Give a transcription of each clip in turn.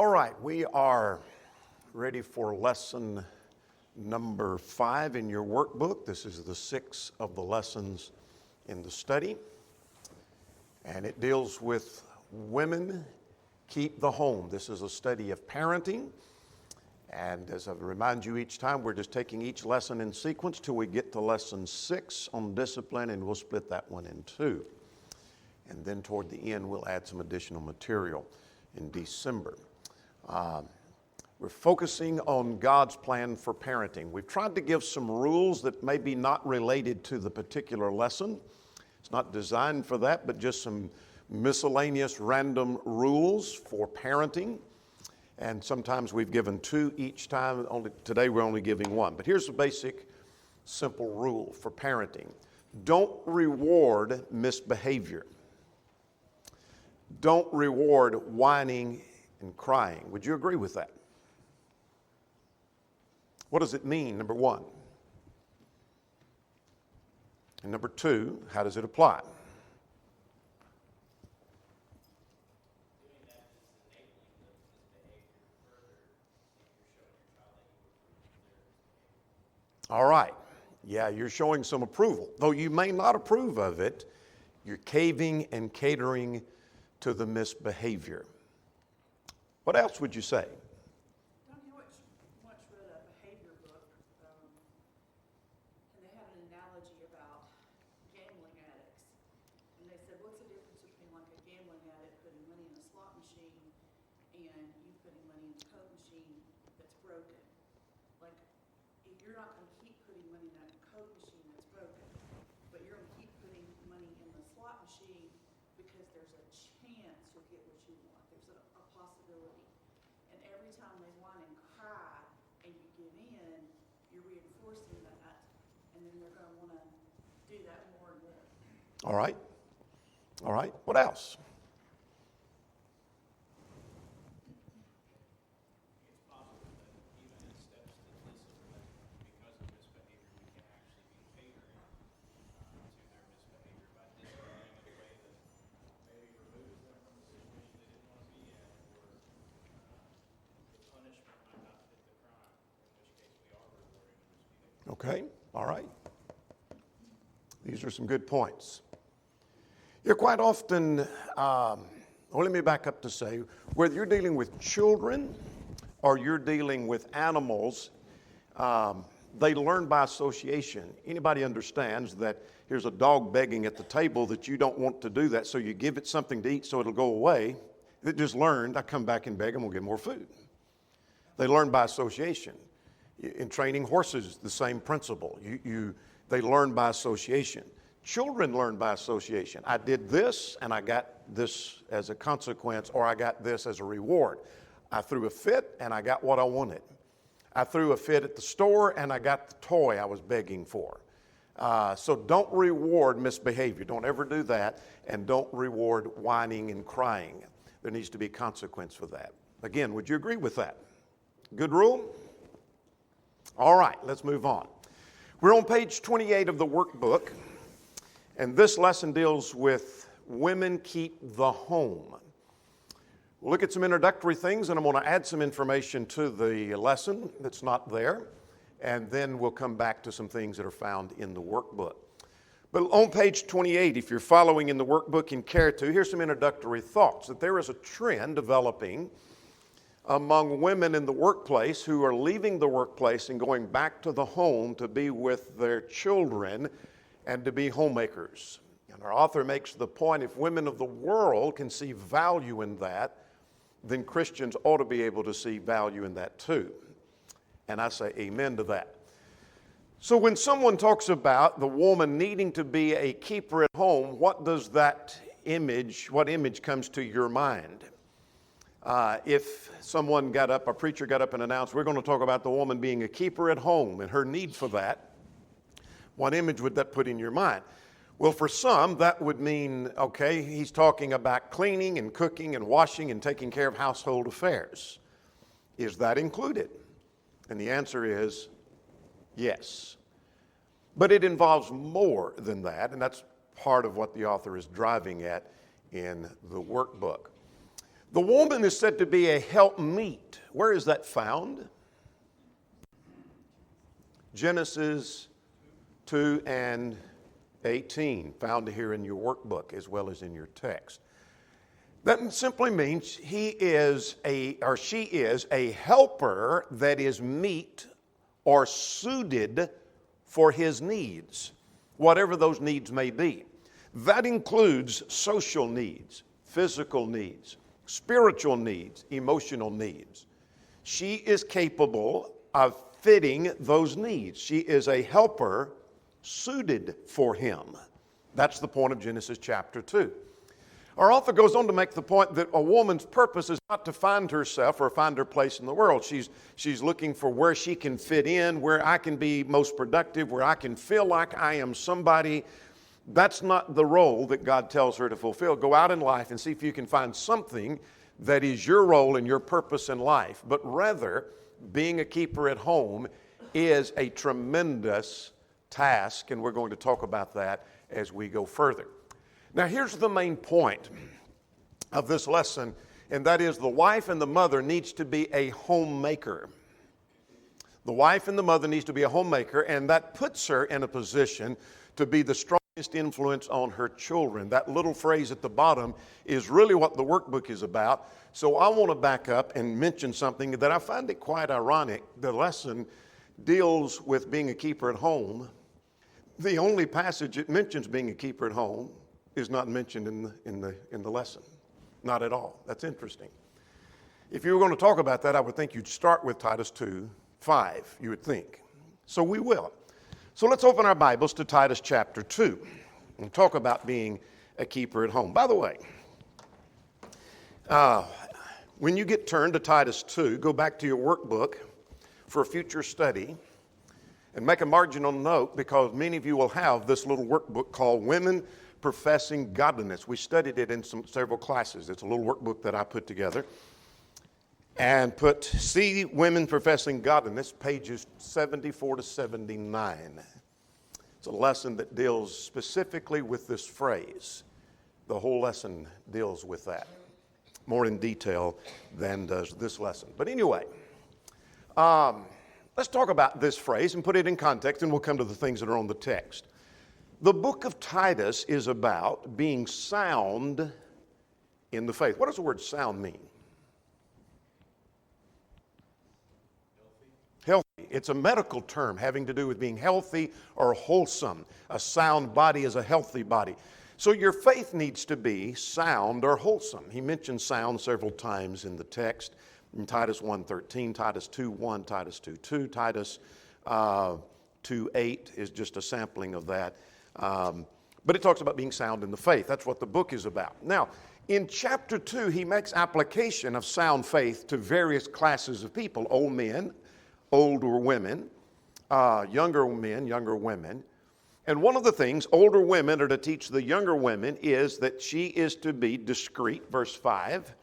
All right, we are ready for lesson number 5 in your workbook. This is the 6th of the lessons in the study, and it deals with women keep the home. This is a study of parenting, and as I remind you each time, we're just taking each lesson in sequence till we get to lesson 6 on discipline, and we'll split that one in two. And then toward the end, we'll add some additional material in December. We're focusing on God's plan for parenting. We've tried to give some rules that may be not related to the particular lesson. It's not designed for that, but just some miscellaneous random rules for parenting. And sometimes we've given 2 each time. Today we're only giving 1. But here's a basic, simple rule for parenting. Don't reward misbehavior. Don't reward whining and crying. Would you agree with that? What does it mean, number 1? And number 2, how does it apply? All right. Yeah, you're showing some approval. Though you may not approve of it, you're caving and catering to the misbehavior. What else would you say? Don't you once read a behavior book, and they had an analogy about gambling addicts. And they said, what's the difference between like a gambling addict putting money in a slot machine and you putting money in a Coke machine that's broken? Like, you're not going to keep putting money in that Coke machine that's broken, but you're going to keep putting money in the slot machine because there's a chance you'll get what you want. There's a possibility. And every time they whine and cry and you give in, you're reinforcing that, and then they're going to want to do that more and more. All right. All right. What else? It's possible that even in steps to discipline, because of misbehavior, we can actually be catering to their misbehavior by disciplining in a way that maybe removes them from the situation they didn't want to be in, or the punishment might not fit the crime, in which case we are rewarding the misbehavior. Okay. All right. These are some good points. You're quite often, let me back up to say, whether you're dealing with children or you're dealing with animals, they learn by association. Anybody understands that here's a dog begging at the table that you don't want to do that, so you give it something to eat so it'll go away. It just learned, I come back and beg, I'm going to get more food. They learn by association. In training horses, the same principle. They learn by association. Children learn by association. I did this and I got this as a consequence, or I got this as a reward. I threw a fit and I got what I wanted. I threw a fit at the store and I got the toy I was begging for. So don't reward misbehavior. Don't ever do that, and don't reward whining and crying. There needs to be consequence for that. Again, would you agree with that? Good rule? All right, let's move on. We're on page 28 of the workbook, and this lesson deals with women keep the home. We'll look at some introductory things, and I'm going to add some information to the lesson that's not there, and then we'll come back to some things that are found in the workbook. But on page 28, if you're following in the workbook in care to, here's some introductory thoughts. That there is a trend developing among women in the workplace who are leaving the workplace and going back to the home to be with their children and to be homemakers. And our author makes the point, if women of the world can see value in that, then Christians ought to be able to see value in that too. And I say amen to that. So when someone talks about the woman needing to be a keeper at home, what image comes to your mind? If someone got up, a preacher got up and announced, we're going to talk about the woman being a keeper at home and her need for that, what image would that put in your mind? Well, for some, that would mean, okay, he's talking about cleaning and cooking and washing and taking care of household affairs. Is that included? And the answer is yes. But it involves more than that, and that's part of what the author is driving at in the workbook. The woman is said to be a helpmeet. Where is that found? Genesis 2 and 18, found here in your workbook as well as in your text. That simply means she is a helper that is meet or suited for his needs, whatever those needs may be. That includes social needs, physical needs, spiritual needs, emotional needs. She is capable of fitting those needs. She is a helper suited for him. That's the point of Genesis chapter 2. Our author goes on to make the point that a woman's purpose is not to find herself or find her place in the world. She's looking for where she can fit in, where I can be most productive, where I can feel like I am somebody. That's not the role that God tells her to fulfill. Go out in life and see if you can find something that is your role and your purpose in life. But rather, being a keeper at home is a tremendous task, and we're going to talk about that as we go further. Now, here's the main point of this lesson, and that is the wife and the mother needs to be a homemaker. The wife and the mother needs to be a homemaker, and that puts her in a position to be the strongest influence on her children. That little phrase at the bottom is really what the workbook is about. So I want to back up and mention something that I find it quite ironic. The lesson deals with being a keeper at home. The only passage it mentions being a keeper at home is not mentioned in the lesson. Not at all. That's interesting. If you were going to talk about that, I would think you'd start with Titus 2:5, you would think. So we will. So let's open our Bibles to Titus chapter 2 and talk about being a keeper at home. By the way, when you get turned to Titus 2, go back to your workbook for a future study and make a marginal note, because many of you will have this little workbook called Women Professing Godliness. We studied it in several classes. It's a little workbook that I put together. And see Women Professing Godliness, pages 74 to 79. It's a lesson that deals specifically with this phrase. The whole lesson deals with that, more in detail than does this lesson. But anyway, let's talk about this phrase and put it in context, and we'll come to the things that are on the text. The book of Titus is about being sound in the faith. What does the word sound mean? Healthy. It's a medical term having to do with being healthy or wholesome. A sound body is a healthy body. So your faith needs to be sound or wholesome. He mentions sound several times in the text. In Titus 1:13, Titus 2:1, Titus 2:2, Titus 2:8 is just a sampling of that. But it talks about being sound in the faith. That's what the book is about. Now, in chapter 2, he makes application of sound faith to various classes of people: old men, older women, younger men, younger women. And one of the things older women are to teach the younger women is that she is to be discreet, verse 5,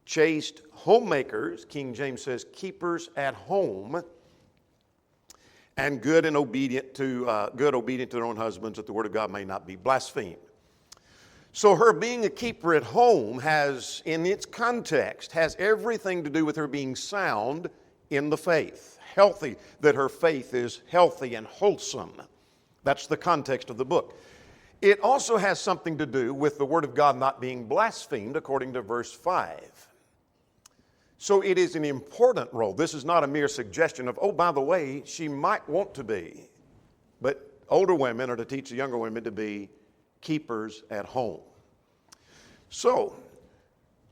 chaste homemakers, King James says keepers at home, and good and obedient to their own husbands, that the word of God may not be blasphemed. So her being a keeper at home has, in its context, has everything to do with her being sound in the faith, healthy, that her faith is healthy and wholesome. That's the context of the book. It also has something to do with the word of God not being blasphemed, according to verse 5. So it is an important role. This is not a mere suggestion of, oh, by the way, she might want to be. But older women are to teach the younger women to be keepers at home. So,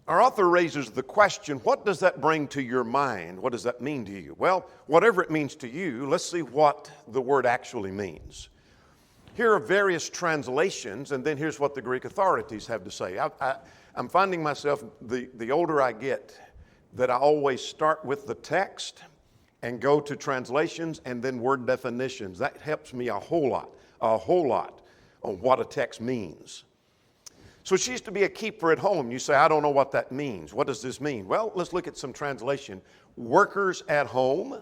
our author raises the question, what does that bring to your mind? What does that mean to you? Well, whatever it means to you, let's see what the word actually means. Here are various translations, and then here's what the Greek authorities have to say. I'm finding myself, the older I get, that I always start with the text and go to translations and then word definitions. That helps me a whole lot on what a text means. So she's to be a keeper at home. You say, I don't know what that means. What does this mean? Well, let's look at some translation. Workers at home.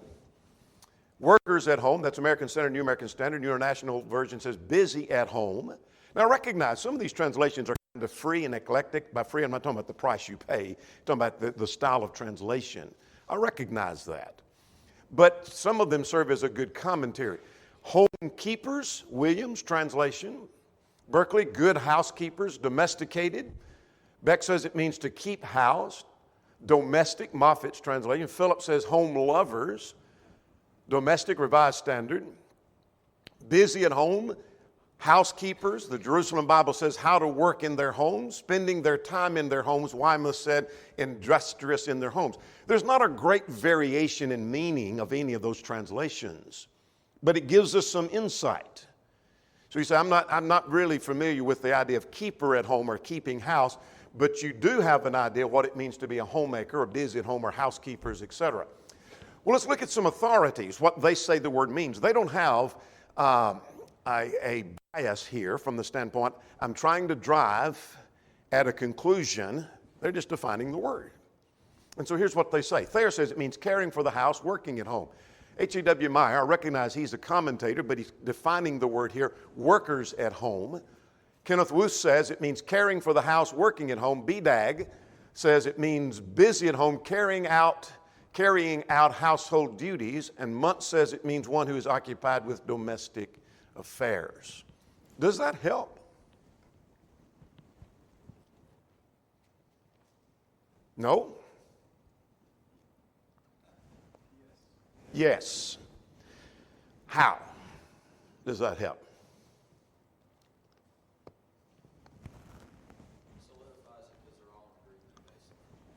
Workers at home. That's American Standard, New American Standard. New International Version says busy at home. Now recognize some of these translations are kind of free and eclectic. By free, I'm not talking about the price you pay. I'm talking about the style of translation. I recognize that. But some of them serve as a good commentary. Home keepers, Williams translation. Berkeley, good housekeepers, domesticated. Beck says it means to keep housed. Domestic, Moffat's translation. Phillips says home lovers. Domestic, Revised Standard. Busy at home, housekeepers. The Jerusalem Bible says how to work in their homes, spending their time in their homes. Weymouth said industrious in their homes. There's not a great variation in meaning of any of those translations, but it gives us some insight. So you say, I'm not really familiar with the idea of keeper at home or keeping house, but you do have an idea what it means to be a homemaker or busy at home or housekeepers, etc. Well, let's look at some authorities, what they say the word means. They don't have a bias here from the standpoint, I'm trying to drive at a conclusion. They're just defining the word. And so here's what they say. Thayer says it means caring for the house, working at home. H.E.W. Meyer, I recognize he's a commentator, but he's defining the word here, workers at home. Kenneth Wuest says it means caring for the house, working at home. BDAG says it means busy at home, carrying out household duties. And Muntz says it means one who is occupied with domestic affairs. Does that help? No? Yes. How does that help?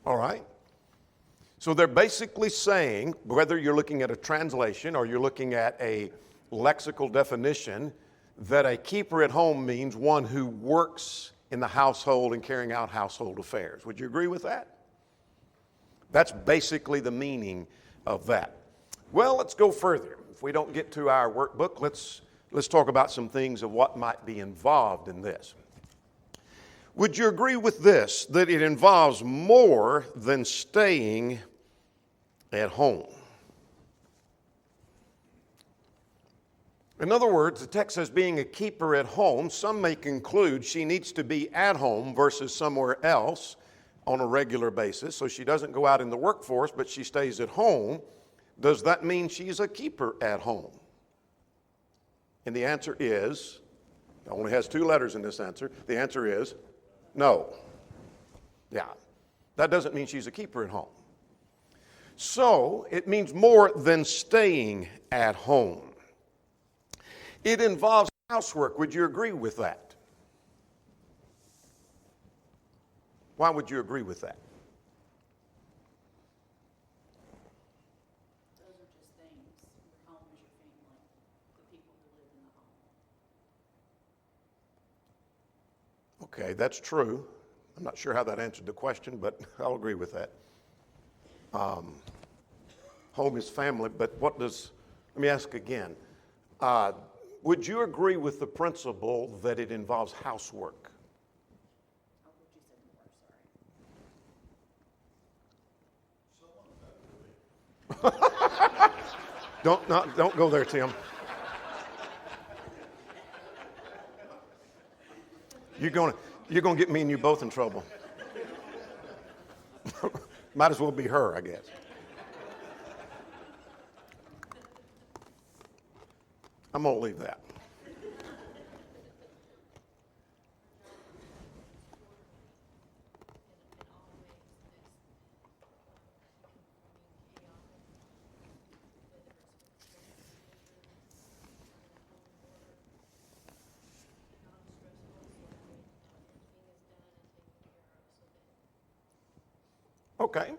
All right. So they're basically saying, whether you're looking at a translation or you're looking at a lexical definition, that a keeper at home means one who works in the household and carrying out household affairs. Would you agree with that? That's basically the meaning of that. Well, let's go further. If we don't get to our workbook, let's talk about some things of what might be involved in this. Would you agree with this, that it involves more than staying at home? In other words, the text says being a keeper at home. Some may conclude she needs to be at home versus somewhere else on a regular basis, so she doesn't go out in the workforce, but she stays at home. Does that mean she's a keeper at home? And the answer is, it only has two letters in this answer. The answer is no. Yeah, that doesn't mean she's a keeper at home. So it means more than staying at home. It involves housework. Would you agree with that? Why would you agree with that? Those are just things. Your home is your family, the people who live in the home. Okay, that's true. I'm not sure how that answered the question, but I'll agree with that. Home is family, but let me ask again. Would you agree with the principle that it involves housework? Oh, would you say more? Sorry. Don't go there, Tim. You're gonna get me and you both in trouble. Might as well be her, I guess. I'm gonna leave that. Okay.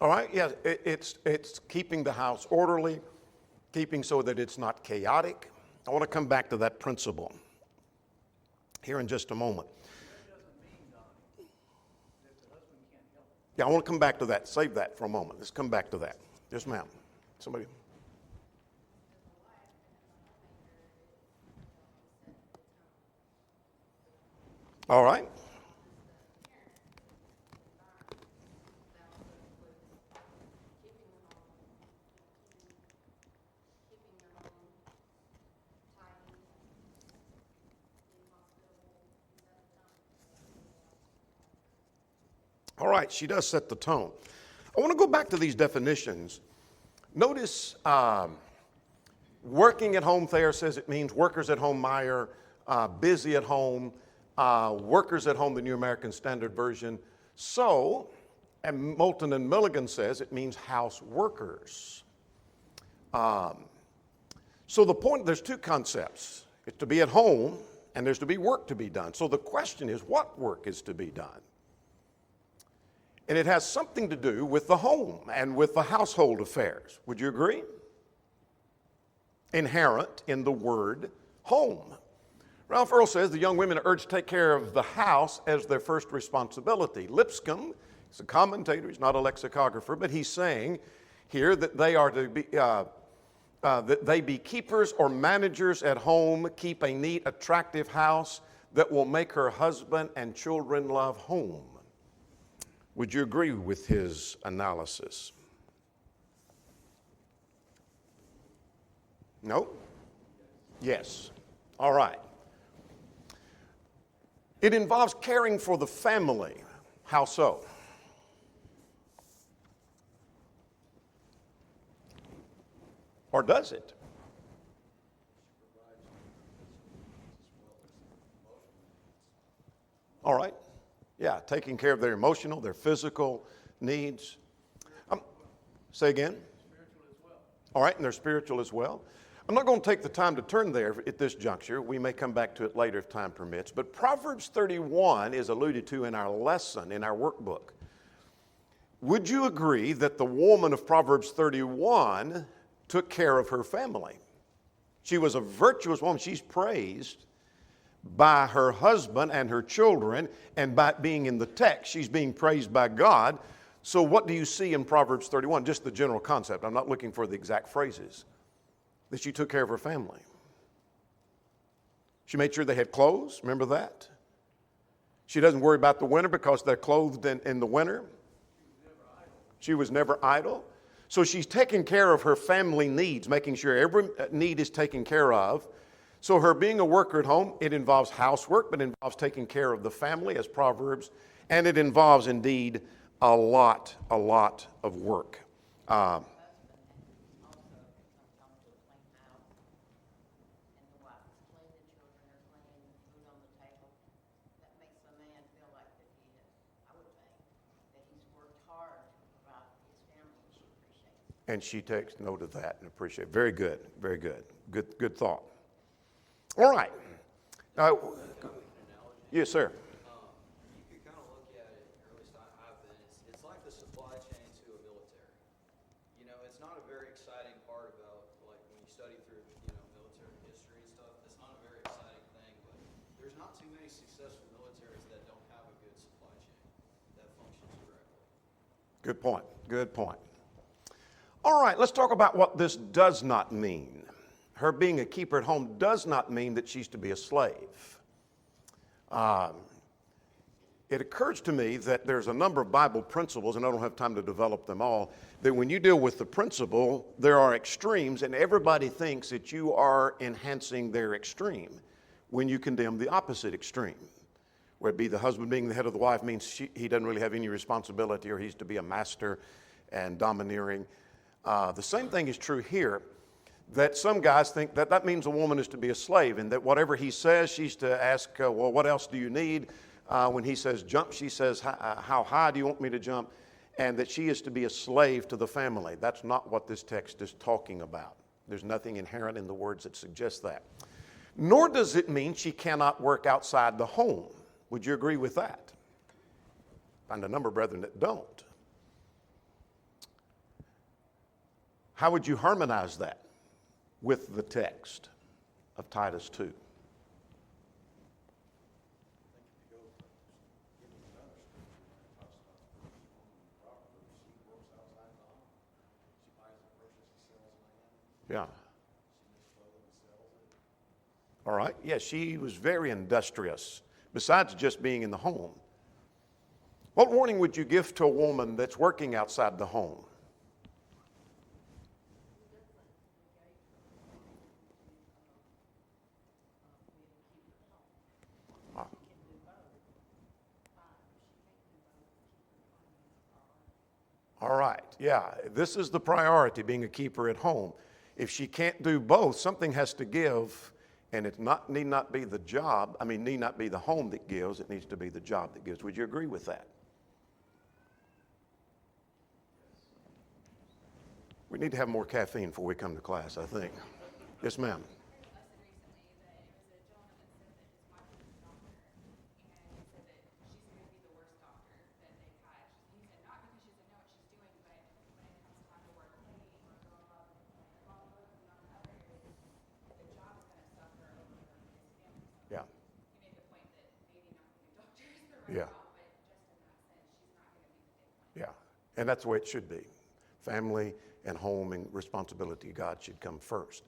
All right. Yeah, it's keeping the house orderly, keeping so that it's not chaotic. I want to come back to that principle here in just a moment. Yeah, I want to come back to that. Save that for a moment. Let's come back to that. Yes, ma'am. Somebody. All right. All right, she does set the tone. I want to go back to these definitions. Notice working at home, Thayer says it means workers at home, Meyer, busy at home, workers at home, the New American Standard Version. So, and Moulton and Milligan says it means house workers. So the point, there's two concepts. It's to be at home and there's to be work to be done. So the question is, what work is to be done? And it has something to do with the home and with the household affairs. Would you agree? Inherent in the word home. Ralph Earl says the young women are urged to take care of the house as their first responsibility. Lipscomb, he's a commentator, he's not a lexicographer, but he's saying here that they are to be, that they be keepers or managers at home, keep a neat, attractive house that will make her husband and children love home. Would you agree with his analysis? No? Yes. All right. It involves caring for the family. How so? Or does it? All right. Yeah, taking care of their emotional, their physical needs. Say again? Spiritual as well. All right, and they're spiritual as well. I'm not going to take the time to turn there at this juncture. We may come back to it later if time permits. But Proverbs 31 is alluded to in our lesson, in our workbook. Would you agree that the woman of Proverbs 31 took care of her family? She was a virtuous woman. She's praised by her husband and her children, and by being in the text, she's being praised by God. So what do you see in Proverbs 31? Just the general concept. I'm not looking for the exact phrases. That she took care of her family. She made sure they had clothes. Remember that? She doesn't worry about the winter because they're clothed in the winter. She was never idle. So she's taking care of her family needs, making sure every need is taken care of. So her being a worker at home, it involves housework, but it involves taking care of the family as Proverbs, and it involves indeed a lot of work. And she takes note of that and appreciate it. Very good, very good. Good thought. All right. Yes, sir. You could kind of look at it, or at least I've been, it's like the supply chain to a military. You know, it's not a very exciting part about, like, when you study through, you know, military history and stuff, it's not a very exciting thing, but there's not too many successful militaries that don't have a good supply chain that functions correctly. Good point, good point. All right, let's talk about what this does not mean. Her being a keeper at home does not mean that she's to be a slave. It occurs to me that there's a number of Bible principles, and I don't have time to develop them all, that when you deal with the principle, there are extremes, and everybody thinks that you are enhancing their extreme when you condemn the opposite extreme. Where it be the husband being the head of the wife means he doesn't really have any responsibility, or he's to be a master and domineering. The same thing is true here, that some guys think that that means a woman is to be a slave, and that whatever he says, she's to ask, well, what else do you need? When he says jump, she says, how high do you want me to jump? And that she is to be a slave to the family. That's not what this text is talking about. There's nothing inherent in the words that suggest that. Nor does it mean she cannot work outside the home. Would you agree with that? I find a number of brethren that don't. How would you harmonize that with the text of Titus 2? Yeah. All right. Yes, she was very industrious, besides just being in the home. What warning would you give to a woman that's working outside the home? All right, yeah, this is the priority, being a keeper at home. If she can't do both, something has to give, and it need not be the job, need not be the home that gives, it needs to be the job that gives. Would you agree with that? We need to have more caffeine before we come to class, I think. Yes, ma'am. Yeah. Yeah. Yeah. And that's the way it should be. Family and home and responsibility of God should come first.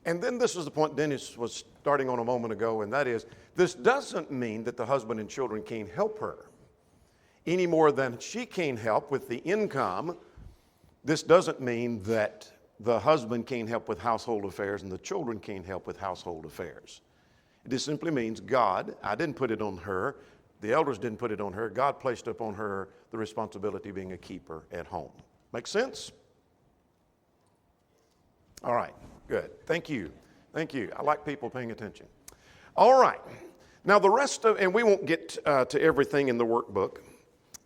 And then this is the point Dennis was starting on a moment ago, and that is, this doesn't mean that the husband and children can't help her any more than she can help with the income. This doesn't mean that the husband can't help with household affairs and the children can't help with household affairs. It just simply means God, I didn't put it on her, the elders didn't put it on her, God placed upon her the responsibility of being a keeper at home. Make sense? All right, good. Thank you. Thank you. I like people paying attention. All right. Now the rest of, and we won't get to everything in the workbook,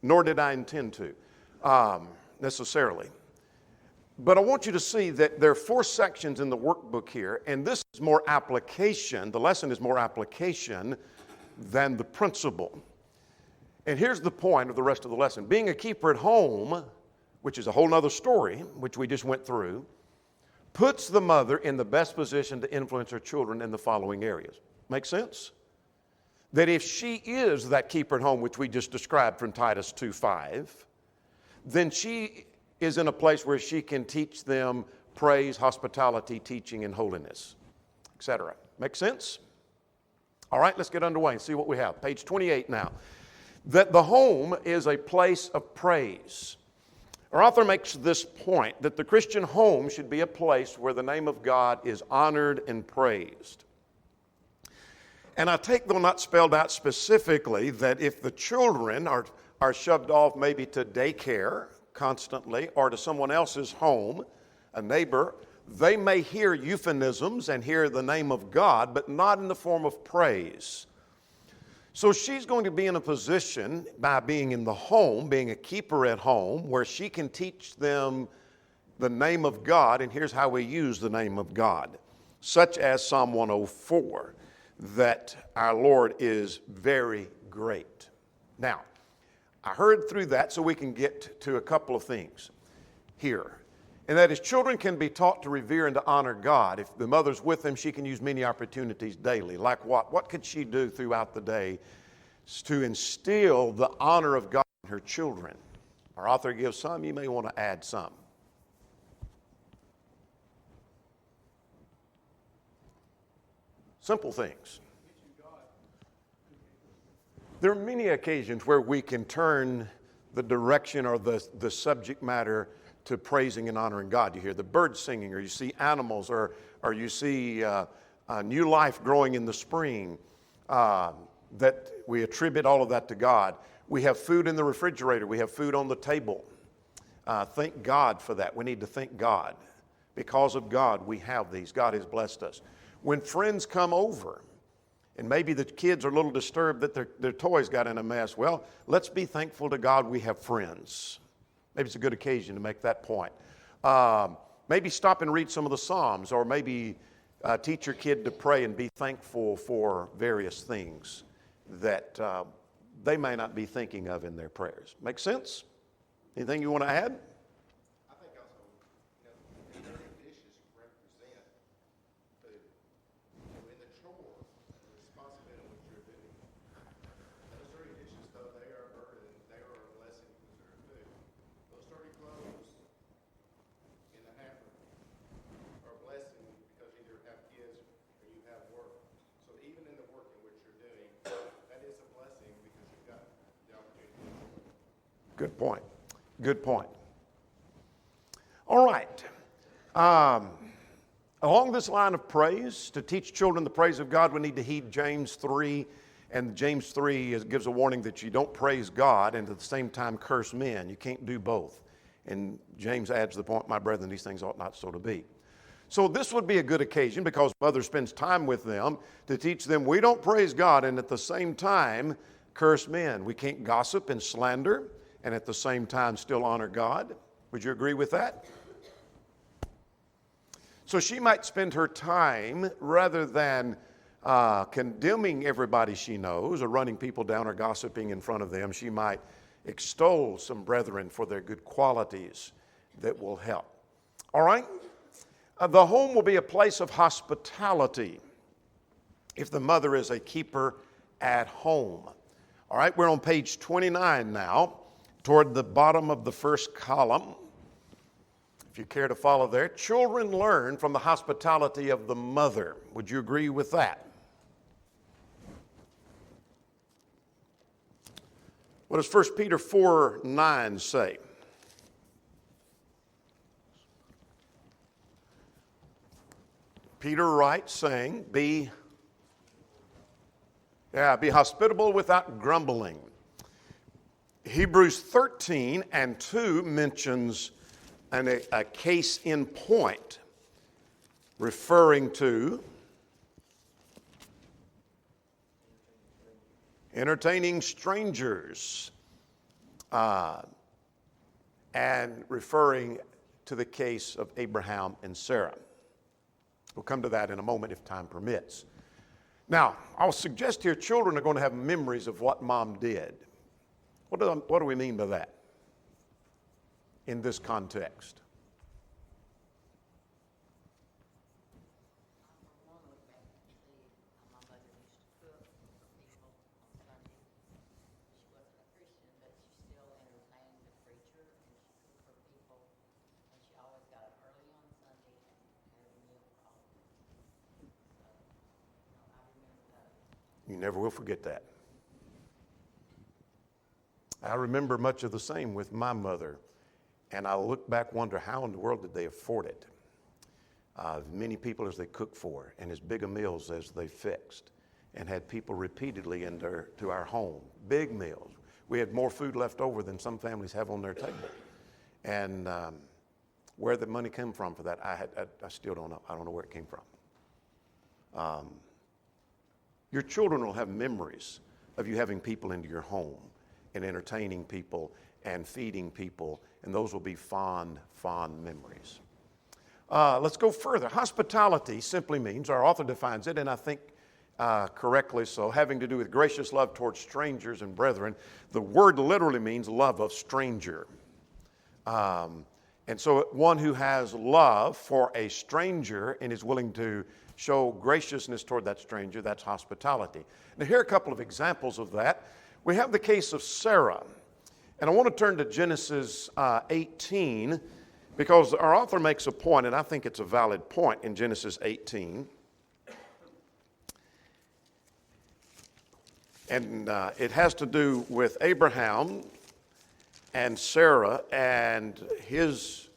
nor did I intend to necessarily. But I want you to see that there are 4 sections in the workbook here, and this is more application. The lesson is more application than the principle. And here's the point of the rest of the lesson. Being a keeper at home, which is a whole other story, which we just went through, puts the mother in the best position to influence her children in the following areas. Make sense? That if she is that keeper at home, which we just described from Titus 2:5, then she is in a place where she can teach them praise, hospitality, teaching, and holiness, etc. Make sense? All right, let's get underway and see what we have. Page 28 now. That the home is a place of praise. Our author makes this point that the Christian home should be a place where the name of God is honored and praised. And I take, though not spelled out specifically, that if the children are shoved off maybe to daycare constantly or to someone else's home, a neighbor, they may hear euphemisms and hear the name of God, but not in the form of praise. So she's going to be in a position by being in the home, being a keeper at home, where she can teach them the name of God, and here's how we use the name of God, such as Psalm 104, that our Lord is very great. Now, I heard through that so we can get to a couple of things here. And that is, children can be taught to revere and to honor God. If the mother's with them, she can use many opportunities daily. Like what? What could she do throughout the day to instill the honor of God in her children? Our author gives some. You may want to add some. Simple things. There are many occasions where we can turn the direction or the subject matter to praising and honoring God. You hear the birds singing, or you see animals, or you see new life growing in the spring, that we attribute all of that to God. We have food in the refrigerator. We have food on the table. Thank God for that. We need to thank God. Because of God, we have these. God has blessed us. When friends come over, and maybe the kids are a little disturbed that their toys got in a mess, well, let's be thankful to God we have friends. Maybe it's a good occasion to make that point. Maybe stop and read some of the Psalms, or maybe teach your kid to pray and be thankful for various things that they may not be thinking of in their prayers. Make sense? Anything you want to add? I think also, the dirty dishes represent food. In the chore, the responsibility of what you're doing. Those dirty dishes, though they are a burden, they are a blessing because they're food. Those dirty clothes in the hamper are a blessing because you either have kids or you have work. So even in the work in which you're doing, that is a blessing because you've got the opportunity. Good point. Good point. All right. Along this line of praise, to teach children the praise of God, we need to heed James 3. And James 3 gives a warning that you don't praise God and at the same time curse men. You can't do both. And James adds the point, my brethren, these things ought not so to be. So this would be a good occasion because mother spends time with them to teach them we don't praise God and at the same time curse men. We can't gossip and slander and at the same time still honor God. Would you agree with that? So she might spend her time, rather than condemning everybody she knows or running people down or gossiping in front of them, she might extol some brethren for their good qualities that will help. All right? The home will be a place of hospitality if the mother is a keeper at home. All right, we're on page 29 now, toward the bottom of the first column. If you care to follow there, children learn from the hospitality of the mother. Would you agree with that? What does 1 Peter 4:9 say? Peter writes, saying, be hospitable without grumbling. Hebrews 13:2 mentions a case in point, referring to entertaining strangers, and referring to the case of Abraham and Sarah. We'll come to that in a moment if time permits. Now, I'll suggest here children are going to have memories of what mom did. What do we mean by that in this context? You never will forget that. I remember much of the same with my mother, and I look back, wonder how in the world did they afford it? As many people as they cooked for, and as big a meals as they fixed, and had people repeatedly to our home. Big meals. We had more food left over than some families have on their table. And where the money came from for that, I still don't know. I don't know where it came from. Your children will have memories of you having people into your home and entertaining people and feeding people, and those will be fond, fond memories. Let's go further. Hospitality simply means, our author defines it, and I think correctly so, having to do with gracious love towards strangers and brethren. The word literally means love of stranger. And so one who has love for a stranger and is willing to show graciousness toward that stranger, that's hospitality. Now, here are a couple of examples of that. We have the case of Sarah. And I want to turn to Genesis 18, because our author makes a point, and I think it's a valid point in Genesis 18. And it has to do with Abraham and Sarah and his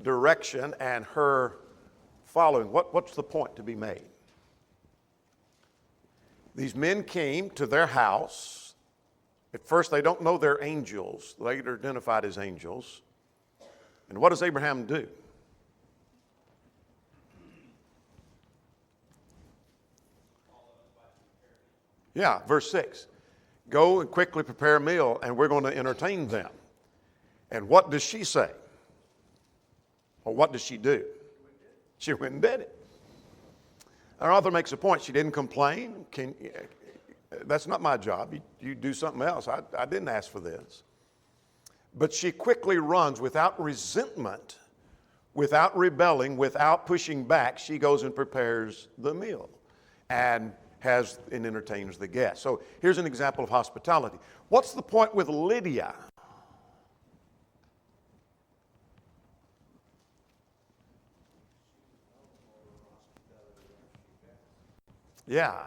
direction and her following. What's the point to be made? These men came to their house. At first, they don't know they're angels. Later identified as angels. And what does Abraham do? Yeah, verse 6. Go and quickly prepare a meal, and we're going to entertain them. And what does she say? Or what does she do? She went and did it. Our author makes a point. She didn't complain. That's not my job. You do something else. I didn't ask for this. But she quickly runs without resentment, without rebelling, without pushing back. She goes and prepares the meal and entertains the guests. So here's an example of hospitality. What's the point with Lydia? Yeah,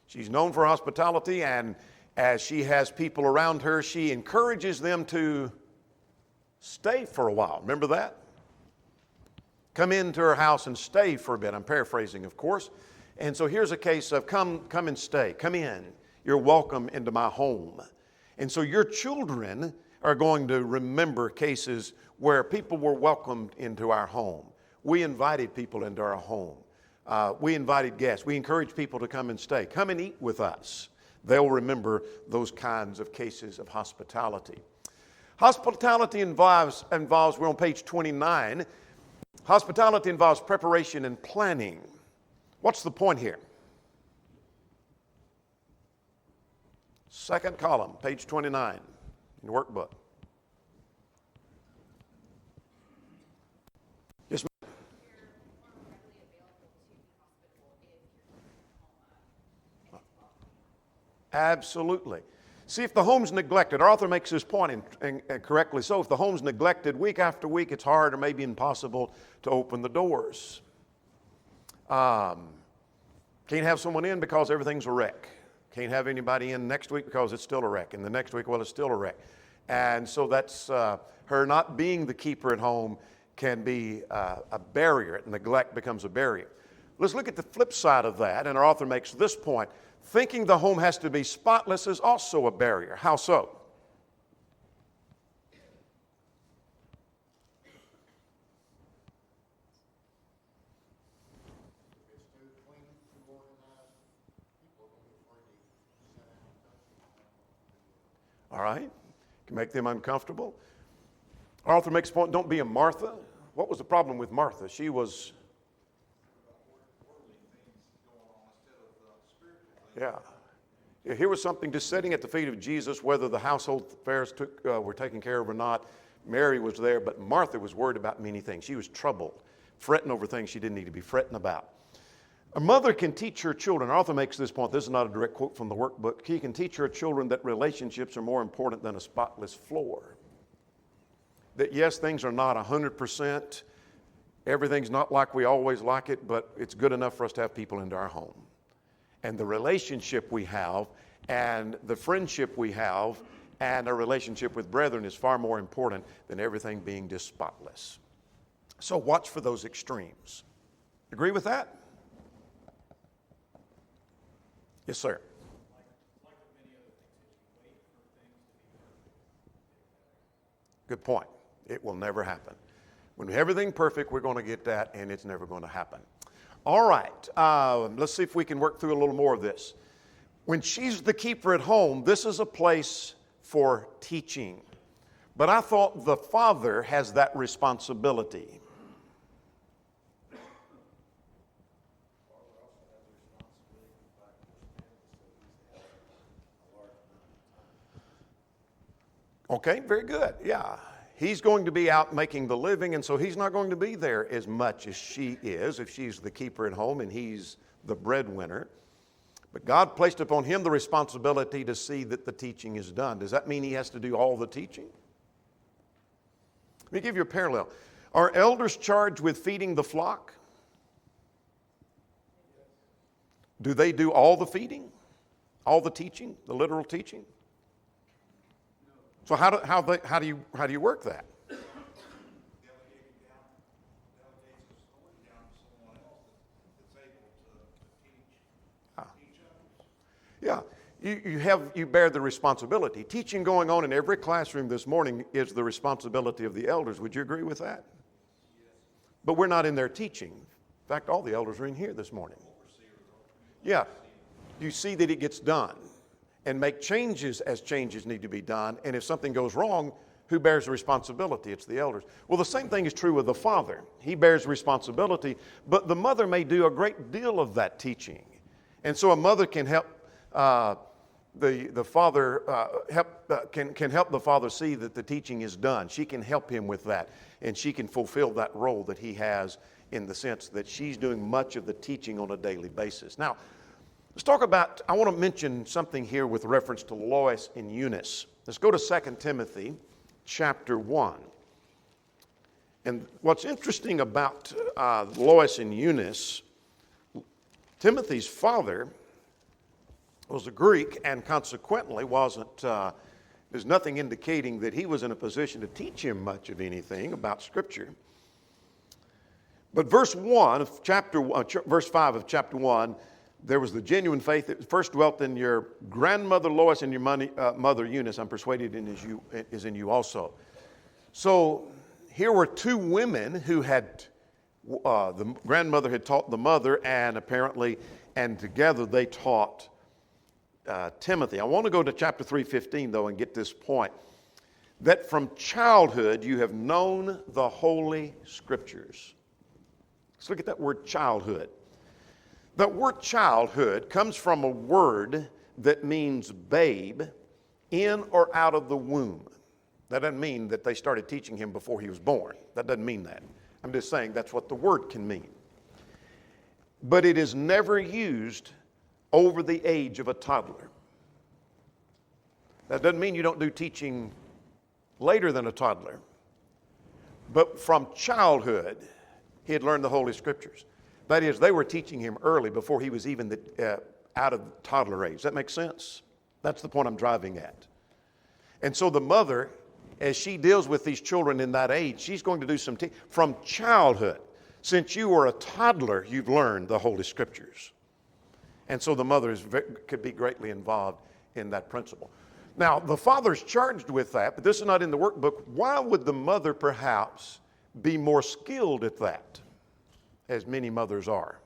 she's known for hospitality, and as she has people around her, she encourages them to stay for a while. Remember that? Come into her house and stay for a bit. I'm paraphrasing, of course. And so here's a case of come and stay. Come in. You're welcome into my home. And so your children are going to remember cases where people were welcomed into our home. We invited people into our home. We invited guests. We encouraged people to come and stay. Come and eat with us. They'll remember those kinds of cases of hospitality. Hospitality involves, we're on page 29. Hospitality involves preparation and planning. What's the point here? Second column, page 29 in the workbook. Yes, ma'am. Absolutely. See, if the home's neglected, our author makes this point, and correctly so, if the home's neglected week after week, it's hard or maybe impossible to open the doors. Can't have someone in because everything's a wreck. Can't have anybody in next week because it's still a wreck. And the next week, well, it's still a wreck. And so that's her not being the keeper at home can be a barrier. Neglect becomes a barrier. Let's look at the flip side of that. And our author makes this point. Thinking the home has to be spotless is also a barrier. How so? All right? Can make them uncomfortable. Our author makes a point, don't be a Martha. What was the problem with Martha? She was... Yeah. Here was something just sitting at the feet of Jesus, whether the household affairs were taken care of or not. Mary was there, but Martha was worried about many things. She was troubled, fretting over things she didn't need to be fretting about. A mother can teach her children, our author makes this point, this is not a direct quote from the workbook, she can teach her children that relationships are more important than a spotless floor. That yes, things are not 100%, everything's not like we always like it, but it's good enough for us to have people into our home. And the relationship we have and the friendship we have and our relationship with brethren is far more important than everything being just spotless. So watch for those extremes. Agree with that? Yes, sir. Good point. It will never happen. When everything's perfect, we're going to get that, and it's never going to happen. All right, let's see if we can work through a little more of this. When she's the keeper at home, this is a place for teaching. But I thought the father has that responsibility. Okay, very good, yeah. He's going to be out making the living, and so he's not going to be there as much as she is if she's the keeper at home and he's the breadwinner. But God placed upon him the responsibility to see that the teaching is done. Does that mean he has to do all the teaching? Let me give you a parallel. Are elders charged with feeding the flock? Do they do all the feeding? All the teaching? The literal teaching? So how do you work that? Yeah, you bear the responsibility. Teaching going on in every classroom this morning is the responsibility of the elders. Would you agree with that? But we're not in there teaching. In fact, all the elders are in here this morning. Yeah, you see that it gets done. And make changes as changes need to be done. And if something goes wrong, who bears the responsibility? It's the elders. Well, the same thing is true with the father. He bears responsibility, but the mother may do a great deal of that teaching. And so a mother can help the father can help the father see that the teaching is done. She can help him with that, and she can fulfill that role that he has in the sense that she's doing much of the teaching on a daily basis. Now, let's talk about, I want to mention something here with reference to Lois and Eunice. Let's go to 2 Timothy chapter 1. And what's interesting about Lois and Eunice, Timothy's father was a Greek and consequently there's nothing indicating that he was in a position to teach him much of anything about Scripture. But verse 5 of chapter 1, there was the genuine faith that first dwelt in your grandmother Lois and your mother Eunice. I'm persuaded is in you also. So here were two women who had, the grandmother had taught the mother, and apparently, and together they taught Timothy. I want to go to chapter 3:15 though and get this point. That from childhood you have known the Holy Scriptures. Let's look at that word childhood. That word childhood comes from a word that means babe, in or out of the womb. That doesn't mean that they started teaching him before he was born. That doesn't mean that. I'm just saying that's what the word can mean. But it is never used over the age of a toddler. That doesn't mean you don't do teaching later than a toddler. But from childhood, he had learned the Holy Scriptures. That is, they were teaching him early before he was even out of toddler age. Does that make sense? That's the point I'm driving at. And so the mother, as she deals with these children in that age, she's going to do some from childhood. Since you were a toddler, you've learned the Holy Scriptures. And so the mother could be greatly involved in that principle. Now, the father's charged with that, but this is not in the workbook. Why would the mother perhaps be more skilled at that, as many mothers are?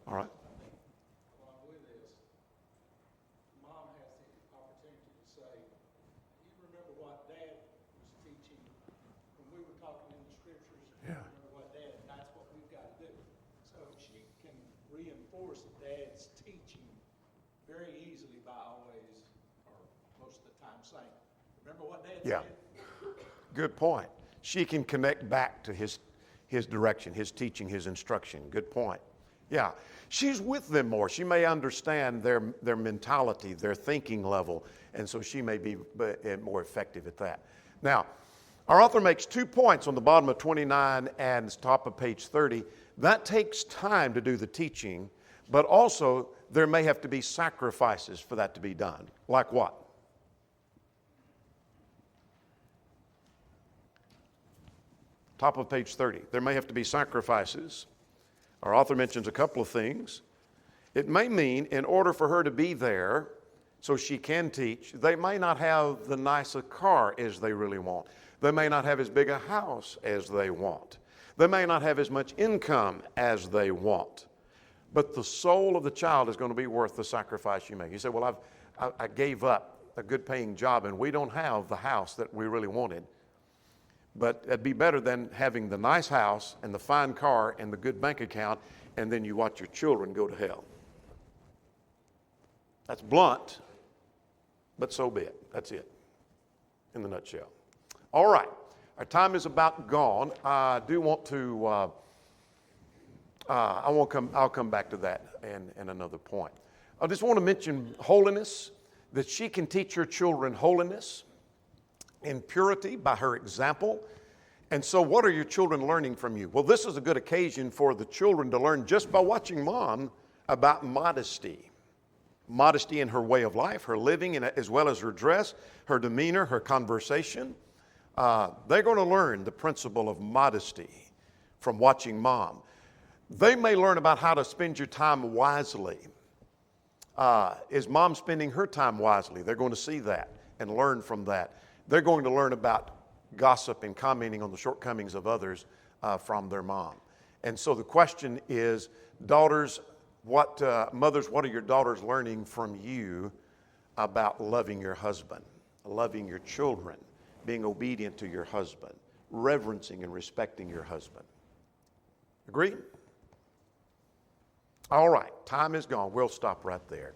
All right. Along with this, mom has the opportunity to say, you remember what dad was teaching when we were talking in the scriptures? Yeah. You remember what dad, that's what we've got to do. So she can reinforce dad's teaching very easily by always, or most of the time, saying, remember what dad Yeah. said? Good point. She can connect back to his direction, his teaching, his instruction. Good point. Yeah. She's with them more. She may understand their mentality, their thinking level, and so she may be more effective at that. Now, our author makes 2 points on the bottom of 29 and the top of page 30. That takes time to do the teaching, but also there may have to be sacrifices for that to be done. Like what? Top of page 30. There may have to be sacrifices. Our author mentions a couple of things. It may mean in order for her to be there so she can teach, they may not have the nice a car as they really want. They may not have as big a house as they want. They may not have as much income as they want. But the soul of the child is going to be worth the sacrifice you make. You say, well, I gave up a good paying job and we don't have the house that we really wanted. But it'd be better than having the nice house and the fine car and the good bank account, and then you watch your children go to hell. That's blunt, but so be it. That's it, in the nutshell. All right, our time is about gone. I do want to, I'll come back to that and another point. I just want to mention holiness, that she can teach her children holiness in purity by her example. And so what are your children learning from you? Well, this is a good occasion for the children to learn just by watching mom about modesty. Modesty in her way of life, her living, as well as her dress, her demeanor, her conversation. They're going to learn the principle of modesty from watching mom. They may learn about how to spend your time wisely. Is mom spending her time wisely? They're going to see that and learn from that. They're going to learn about gossip and commenting on the shortcomings of others from their mom. And so the question is, daughters, mothers, what are your daughters learning from you about loving your husband, loving your children, being obedient to your husband, reverencing and respecting your husband? Agreed? All right, time is gone. We'll stop right there.